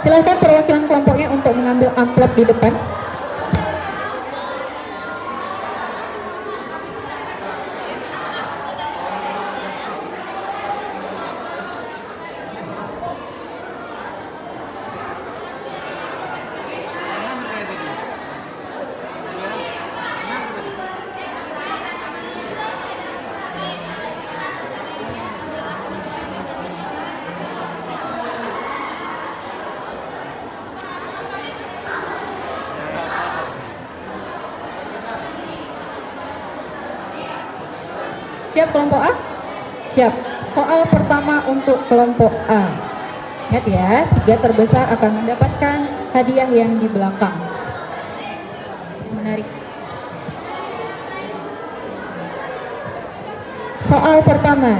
Silakan perwakilan kelompoknya untuk mengambil amplop di depan. Siap kelompok A? Siap. Soal pertama untuk kelompok A. Ingat ya, 3 terbesar akan mendapatkan hadiah yang di belakang. Menarik. Soal pertama,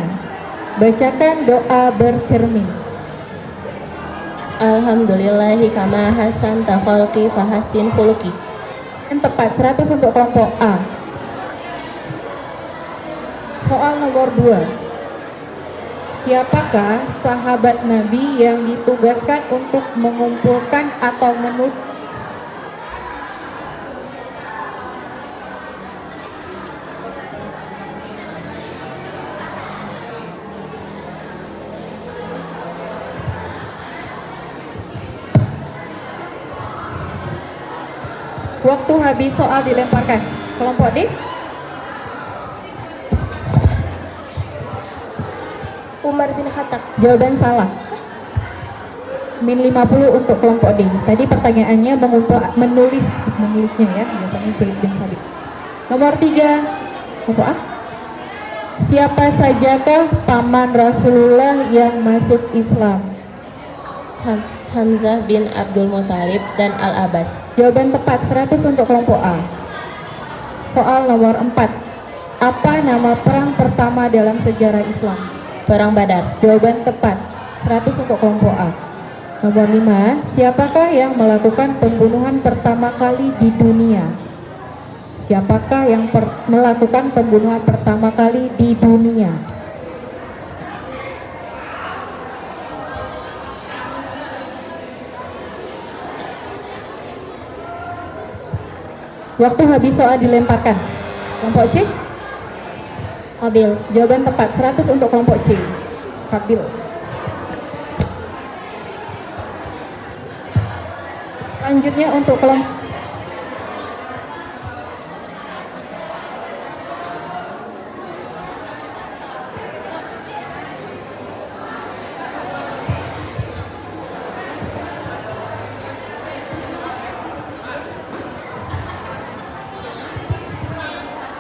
bacakan doa bercermin. Alhamdulillahi kama hasan tafalki fahasin khuluki. Yang tepat, 100 untuk kelompok A. Soal nomor 2. Siapakah sahabat Nabi yang ditugaskan untuk mengumpulkan atau Waktu habis, soal dilemparkan. Kelompok D? Umar bin Khattab. Jawaban salah. Min 50 untuk kelompok D. Tadi pertanyaannya menulisnya ya, jawabannya Zaid bin Sabit. Nomor 3, kelompok A. Siapa sajakah paman Rasulullah yang masuk Islam? Hamzah bin Abdul Muthalib dan Al-Abbas. Jawaban tepat, 100 untuk kelompok A. Soal nomor 4. Apa nama perang pertama dalam sejarah Islam? Perang Badar. Jawaban tepat, 100 untuk kelompok A. Nomor 5. Siapakah yang melakukan pembunuhan pertama kali di dunia? Siapakah yang melakukan pembunuhan pertama kali di dunia? Waktu habis, soal dilemparkan. Kelompok C? Qabil. Jawaban tepat, 100 untuk kelompok C. Qabil. Selanjutnya untuk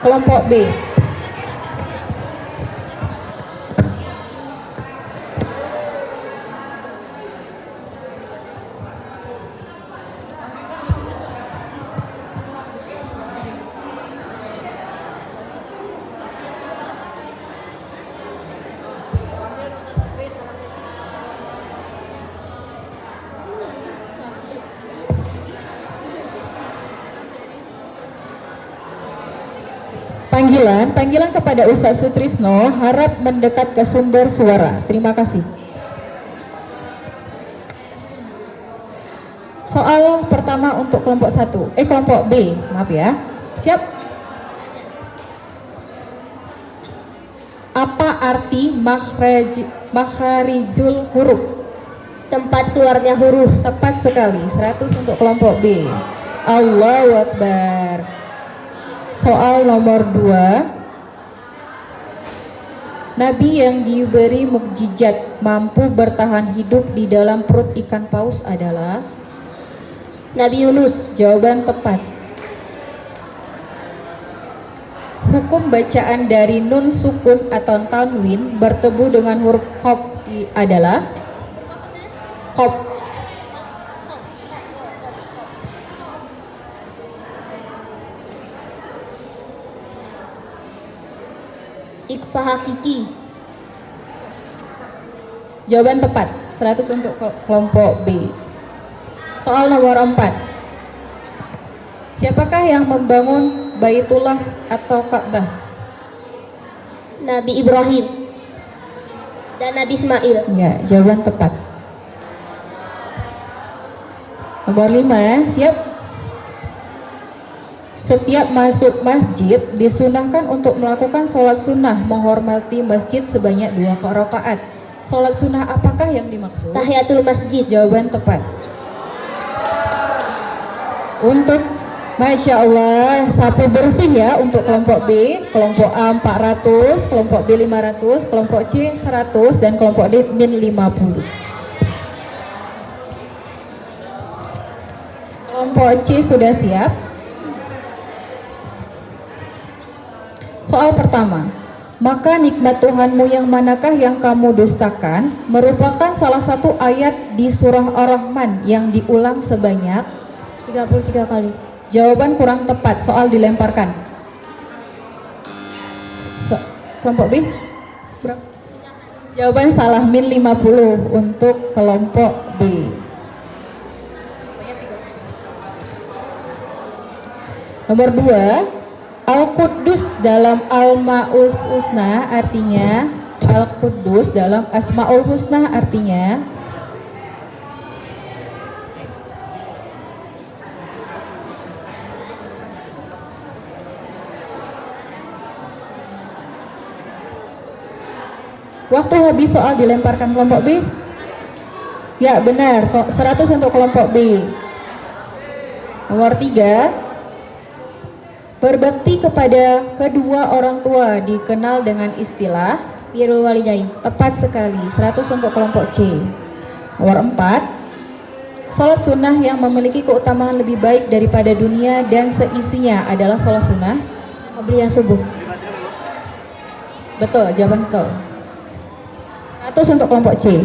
kelompok B. Panggilan kepada Ustaz Sutrisno, harap mendekat ke sumber suara. Terima kasih. Soal pertama untuk kelompok kelompok B, maaf ya. Siap? Apa arti makharijul huruf? Tempat keluarnya huruf. Tepat sekali, 100 untuk kelompok B. Allahu Akbar. Soal nomor 2. Nabi yang diberi mukjizat mampu bertahan hidup di dalam perut ikan paus adalah Nabi Yunus. Jawaban tepat. Hukum bacaan dari nun sukun atau tanwin bertemu dengan huruf qaf adalah qaf. Ikhfa hakiki. Jawaban tepat, 100 untuk kelompok B. Soal nomor 4. Siapakah yang membangun Baitullah atau Ka'bah? Nabi Ibrahim dan Nabi Ismail. Ya, jawaban tepat. Nomor 5, siap? Setiap masuk masjid disunahkan untuk melakukan sholat sunnah menghormati masjid sebanyak 2 rakaat. Sholat sunnah apakah yang dimaksud? Tahiyatul masjid. Jawaban tepat. Untuk Masya Allah, sapu bersih ya untuk kelompok B, kelompok A 400, kelompok B 500, kelompok C 100, dan kelompok D min 50. Kelompok C sudah siap? Soal pertama, maka nikmat Tuhanmu yang manakah yang kamu dustakan merupakan salah satu ayat di surah Ar-Rahman yang diulang sebanyak 33 kali. Jawaban kurang tepat, soal dilemparkan. Kelompok B? Berapa? Jawaban salah, min 50 untuk kelompok B. Nomor 2, Al-Quddus dalam Al-Ma'us Husna artinya, Al-Quddus dalam Asma'ul Husna artinya waktu habis, soal dilemparkan kelompok B. Ya benar, kok 100 untuk kelompok B. Nomor 3, berbakti kepada kedua orang tua dikenal dengan istilah Birrul walidain. tepat sekali, 100 untuk kelompok C. Nomor 4, sholat sunnah yang memiliki keutamaan lebih baik daripada dunia dan seisinya adalah sholat sunnah Qabliyah subuh. Betul, jawaban betul. 100 untuk kelompok C.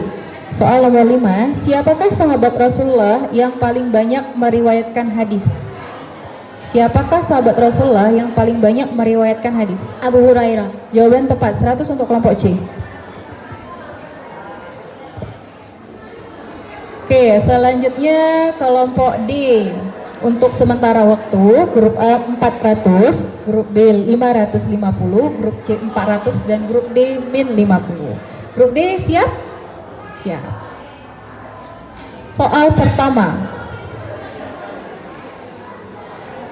Soal nomor 5, siapakah sahabat Rasulullah yang paling banyak meriwayatkan hadis? Siapakah sahabat Rasulullah yang paling banyak meriwayatkan hadis? Abu Hurairah. Jawaban tepat, 100 untuk kelompok C. Oke, selanjutnya kelompok D. Untuk sementara waktu, grup A 400, grup B 550, grup C 400, dan grup D min 50. Grup D siap? Siap. Soal pertama.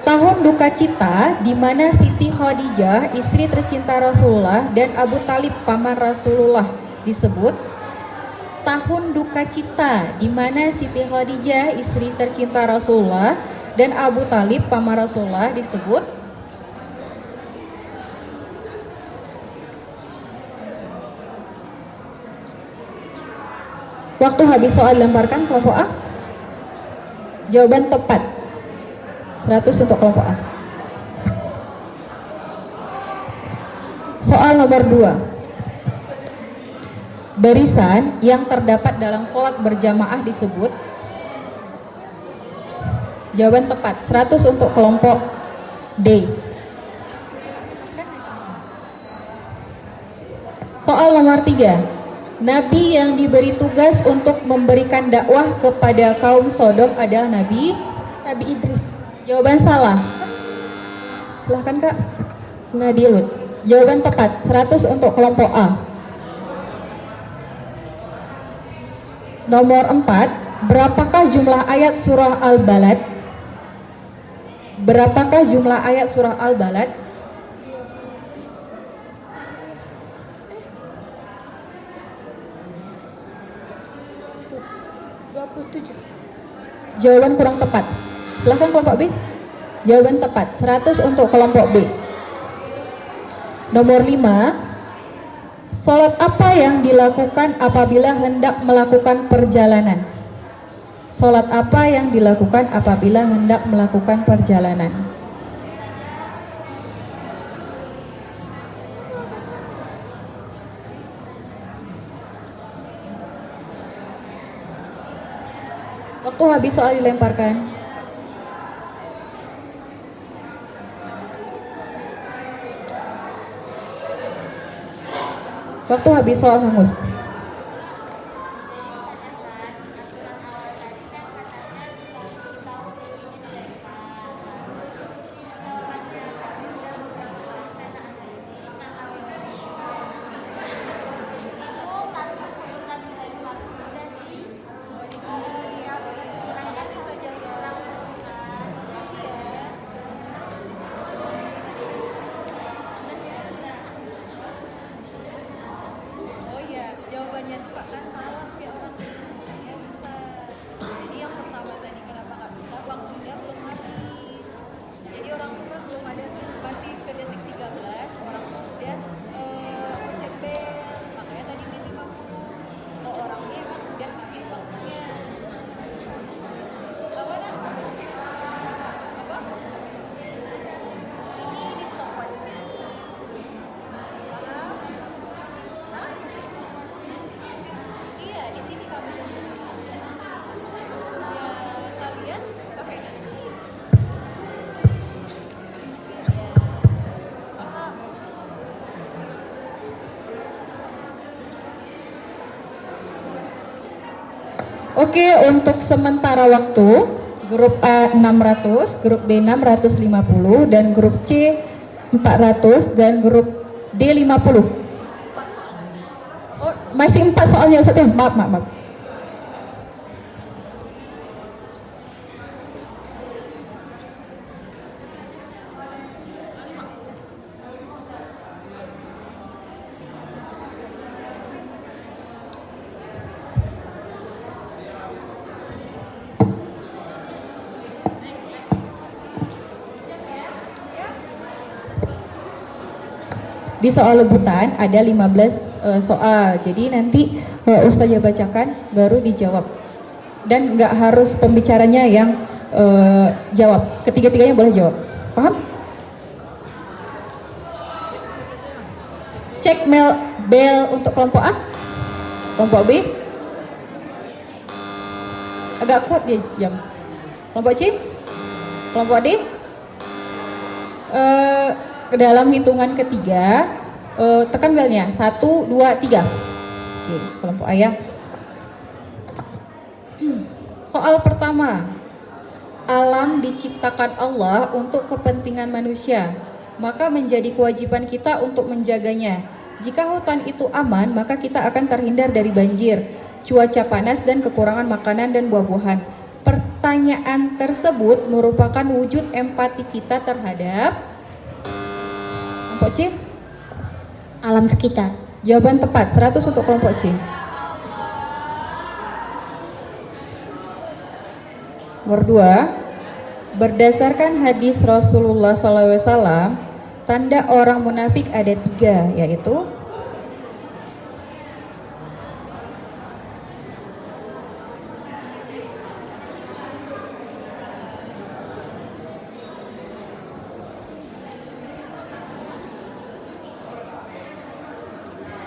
Tahun duka cita di mana Siti Khadijah, istri tercinta Rasulullah, dan Abu Talib, paman Rasulullah disebut. Tahun duka cita di mana Siti Khadijah, istri tercinta Rasulullah, dan Abu Talib, paman Rasulullah disebut. Waktu habis, soal lemparkan kelompok A. Jawaban tepat, 100 untuk kelompok A. Soal nomor 2, barisan yang terdapat dalam sholat berjamaah disebut. Jawaban tepat, 100 untuk kelompok D. Soal nomor 3, Nabi yang diberi tugas untuk memberikan dakwah kepada kaum Sodom adalah Nabi Idris. Jawaban salah. Silahkan Kak. Nabi Lut. Jawaban tepat, 100 untuk kelompok A. Nomor 4, berapakah jumlah ayat surah Al-Balad? Berapakah jumlah ayat surah Al-Balad? Jawaban kurang tepat. Silahkan kelompok B. Jawaban tepat, 100 untuk kelompok B. Nomor 5, sholat apa yang dilakukan apabila hendak melakukan perjalanan? Sholat apa yang dilakukan apabila hendak melakukan perjalanan? Waktu habis, soal dilemparkan. Waktu habis, soal hangus. Oke, untuk sementara waktu, grup A 600, grup B 650, dan grup C 400, dan grup D 50. Oh, masih 4 soalnya Ustaz. Maaf. Di soal lebutan ada 15 soal. Jadi nanti Ustazah bacakan baru dijawab. Dan nggak harus pembicaranya yang jawab. Ketiga-tiganya boleh jawab. Paham? Cek bel untuk kelompok A. Kelompok B. Agak kuat dia jam. Kelompok C. Kelompok D. Ke dalam hitungan ketiga tekan belnya 1, 2, 3. Oke, kelompok ayah. Soal pertama, alam diciptakan Allah untuk kepentingan manusia, maka menjadi kewajiban kita untuk menjaganya. Jika hutan itu aman, maka kita akan terhindar dari banjir, cuaca panas, dan kekurangan makanan dan buah-buahan. Pertanyaan tersebut merupakan wujud empati kita terhadap kelompok C, Alam sekitar. jawaban tepat 100 untuk kelompok C. Nomor 2, berdasarkan hadis Rasulullah SAW, tanda orang munafik ada 3, yaitu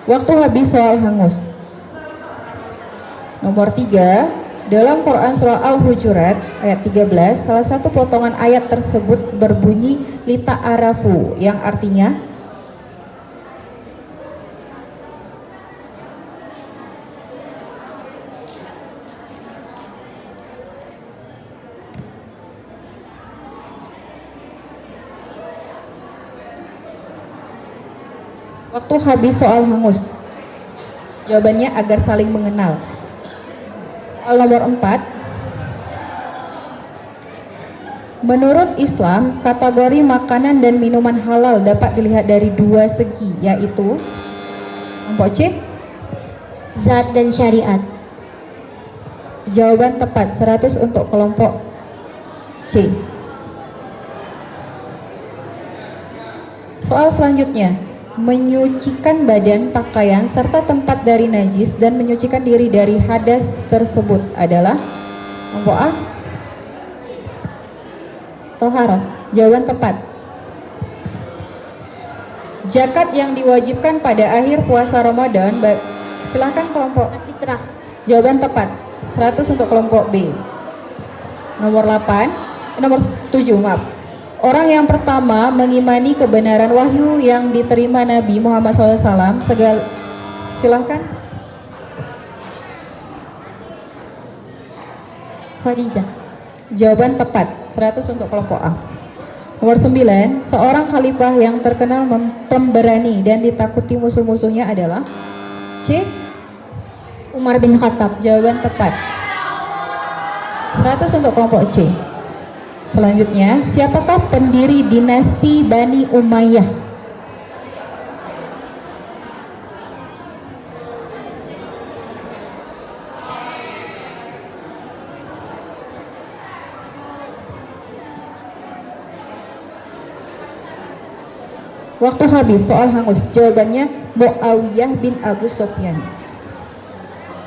waktu habis soal hangus. Nomor 3, dalam Quran surah Al-Hujurat ayat 13, salah satu potongan ayat tersebut berbunyi lita arafu, yang artinya waktu habis soal hangus. Jawabannya agar saling mengenal. Soal nomor 4. Menurut Islam, kategori makanan dan minuman halal dapat dilihat dari 2 segi, yaitu kelompok C, Zat dan syariat. jawaban tepat 100 untuk kelompok C. Soal selanjutnya, menyucikan badan, pakaian, serta tempat dari najis dan menyucikan diri dari hadas tersebut adalah kelompok A, toharoh, jawaban tepat. Zakat yang diwajibkan pada akhir puasa Ramadan, silahkan kelompok Fitrah. jawaban tepat 100 untuk kelompok B. Nomor 7, maaf. Orang yang pertama mengimani kebenaran wahyu yang diterima Nabi Muhammad SAW silahkan Khadijah. jawaban tepat 100 untuk kelompok A. Nomor 9, seorang khalifah yang terkenal pemberani dan ditakuti musuh-musuhnya adalah C, Umar bin Khattab. jawaban tepat 100 untuk kelompok C. Selanjutnya, siapakah pendiri dinasti Bani Umayyah? Waktu habis soal hangus. Jawabannya Muawiyah bin Abu Sufyan.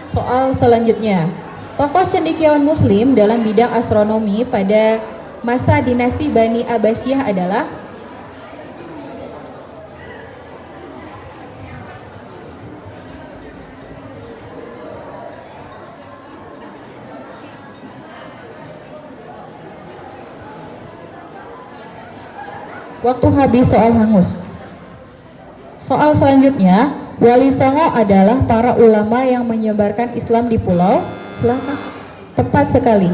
Soal selanjutnya, tokoh cendekiawan muslim dalam bidang astronomi pada masa dinasti Bani Abbasiyah adalah waktu habis soal hangus. Soal selanjutnya, Wali Songo adalah para ulama yang menyebarkan Islam di Pulau Silakan. Tepat sekali.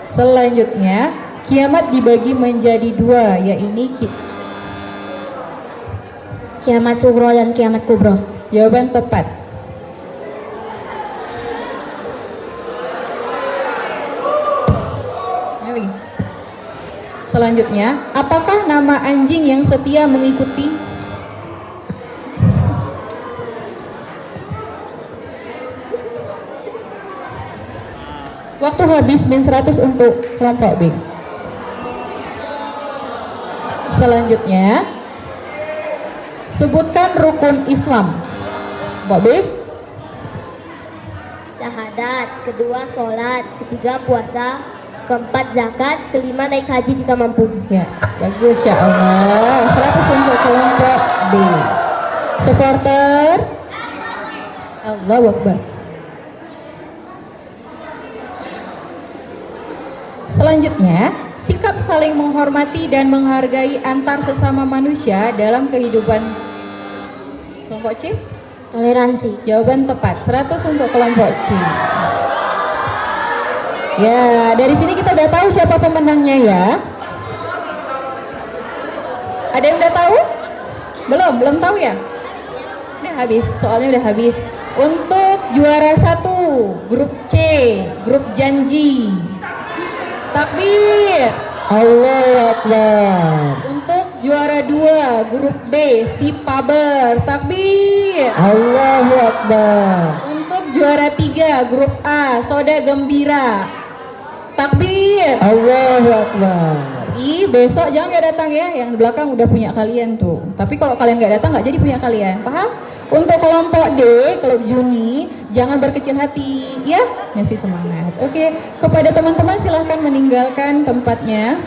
Selanjutnya, kiamat dibagi menjadi dua, yaitu Kiamat sugro dan kiamat kubro. jawaban tepat. Meli. Selanjutnya, apakah nama anjing yang setia mengikuti? Waktu habis min 100 untuk kelompok B. Selanjutnya, sebutkan rukun Islam. Kelompok B. Syahadat, kedua sholat, ketiga puasa, keempat zakat, kelima naik haji jika mampu. Ya, bagus ya Allah. 100 untuk kelompok B. Supporter. Allahu Akbar. Selanjutnya, sikap saling menghormati dan menghargai antar sesama manusia dalam kehidupan. Kelompok C? Toleransi. Jawaban tepat. 100 untuk kelompok C. Ya, dari sini kita udah tahu siapa pemenangnya ya. Ada yang udah tahu? Belum tahu ya? Udah habis, soalnya udah habis. Untuk juara 1, grup C, grup janji. Takbir. Allahu Akbar. Untuk juara 2, grup B, si Paber. Takbir. Allahu Akbar. Untuk juara 3, grup A, Soda Gembira. Takbir. Allahu Akbar. Besok jangan nggak datang ya, yang di belakang udah punya kalian tuh. Tapi kalau kalian nggak datang nggak jadi punya kalian, paham? Untuk kelompok D, klub Juni, jangan berkecil hati ya, ngasih semangat. Oke, kepada teman-teman silahkan meninggalkan tempatnya.